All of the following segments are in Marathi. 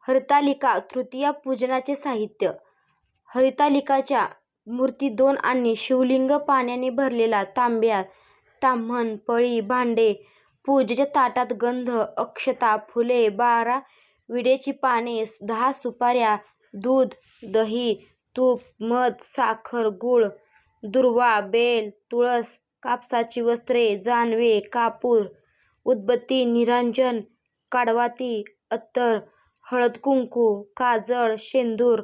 हरतालिका तृतीया पूजनाचे साहित्य. हरतालिकाच्या मूर्ती 2 आणि शिवलिंग, पाण्याने भरलेला तांब्या, ताम्हण, पळी, भांडे, पूजेच्या ताटात गंध, अक्षता, फुले, 12 विड्याची पाने, 10 सुपाऱ्या, दूध, दही, तूप, मध, साखर, गूळ, दुर्वा, बेल, तुळस, कापसाची वस्त्रे, जानवे, कापूर, उदबत्ती, निरांजन, काडवाती, अत्तर, हळद-कुंकू, काजळ, शेंदूर,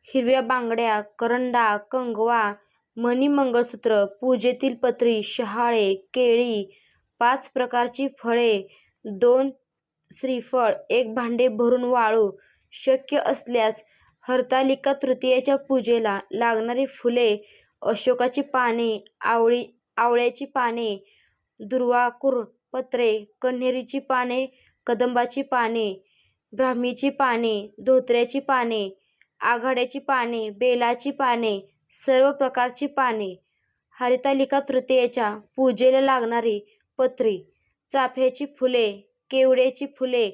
हिरव्या बांगड्या, करंडा, कंगवा, मणी, मंगळसूत्र, पूजेतील पत्री, शहाळे, केळी, 5 प्रकारची फळे, 2 श्रीफळ, 1 भांडे भरून वाळू. शक्य असल्यास हरतालिका तृतीयेच्या पूजेला लागणारी फुले: अशोकाची पाने, आवळ्याची पाने, दुर्वाकुर पत्रे, कण्हेरीची पाने, कदंबाची पाने, ब्राह्मीची पाने, धोत्र्याची पाने, आघाड्याची पाने, बेलाची पाने, सर्व प्रकारची पाने. हरतालिका तृतीयेच्या पूजेला लागणारी पत्री: चाफ्याची फुले, केवड्याची फुले,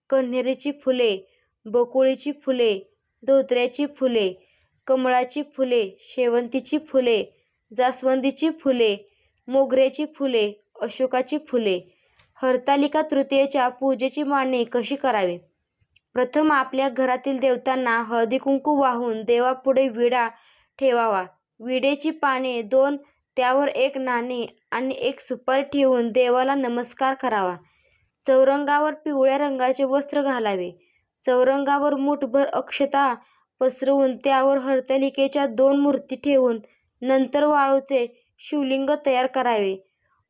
कण्हेरीची फुले, बकुळीची फुले, धोत्र्याची फुले, कमळाची फुले, शेवंतीची फुले, जास्वंदीची फुले, मोगऱ्याची फुले, अशोकाची फुले. हरतालिका तृतीयेच्या पूजेची मांडणी कशी करावी? प्रथम आपल्या घरातील देवतांना हळदी-कुंकू वाहून देवापुढे विडा ठेवावा. विड्याची पाने 2, त्यावर 1 नाणे आणि 1 सुपारी ठेवून देवाला नमस्कार करावा. चौरंगावर पिवळ्या रंगाचे वस्त्र घालावे. चौरंगावर मूठभर अक्षता पसरवून त्यावर हरतालिकेच्या 2 मूर्ती ठेवून नंतर वाळूचे शिवलिंग तयार करावे.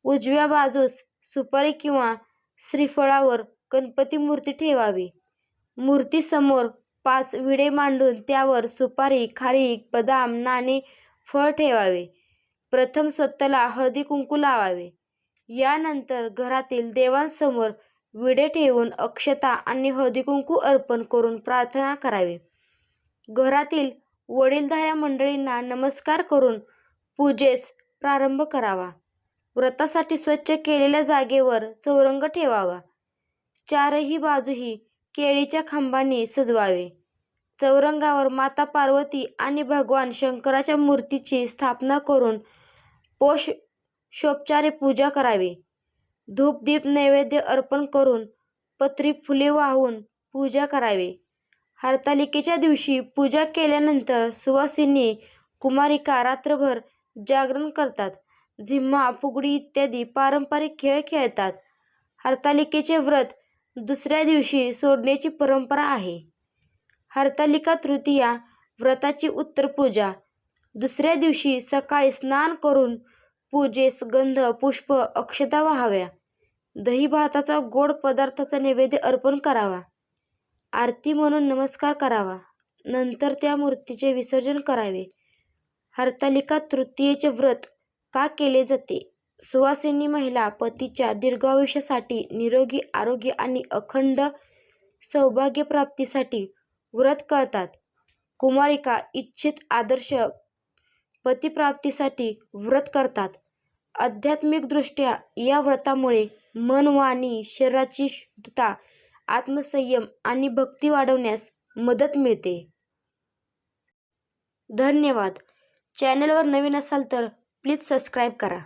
उजव्या बाजूस सुपारी किंवा श्रीफळावर गणपती मूर्ती ठेवावी. मूर्तीसमोर 5 विडे मांडून त्यावर सुपारी, खारीक, बदाम, नाणे, फळ ठेवावे. प्रथम स्वतःला हळदी-कुंकू लावावे. यानंतर घरातील देवांसमोर विडे ठेवून अक्षता आणि हळदी-कुंकू अर्पण करून प्रार्थना करावी. घरातील वडीलधाऱ्या मंडळींना नमस्कार करून पूजेस प्रारंभ करावा. व्रतासाठी स्वच्छ केलेल्या जागेवर चौरंग ठेवावा. 4ही बाजूही केळीच्या खांबांनी सजवावे. चौरंगावर माता पार्वती आणि भगवान शंकराच्या मूर्तीची स्थापना करून षोडशोपचारे पूजा करावी. धूप, दीप, नैवेद्य अर्पण करून पत्री, फुले वाहून पूजा करावी. हरतालिकेच्या दिवशी पूजा केल्यानंतर सुवासिनी कुमारिका रात्रभर जागरण करतात. झिम्मा, फुगडी इत्यादी पारंपरिक खेळ खेळतात. हरतालिकेचे व्रत दुसऱ्या दिवशी सोडण्याची परंपरा आहे. हरतालिका तृतीया व्रताची उत्तर पूजा: दुसऱ्या दिवशी सकाळी स्नान करून पूजेस गंध, पुष्प, अक्षता वाहाव्या. दही भाताचा गोड पदार्थाचा नैवेद्य अर्पण करावा. आरती म्हणून नमस्कार करावा. नंतर त्या मूर्तीचे विसर्जन करावे. हरतालिका तृतीयेचे व्रत का केले जाते? सुवासिनी महिला पतीच्या दीर्घायुष्यासाठी, निरोगी आरोग्य आणि अखंड सौभाग्यप्राप्तीसाठी व्रत करतात. कुमारिका इच्छित आदर्श पतिप्राप्तीसाठी व्रत करतात. आध्यात्मिकदृष्ट्या या व्रतामुळे मन, वाणी, शरीराची शुद्धता, आत्मसंयम आणि भक्ती वाढवण्यास मदत मिळते. धन्यवाद. चॅनलवर नवीन असाल तर प्लीज सबस्क्राईब करा.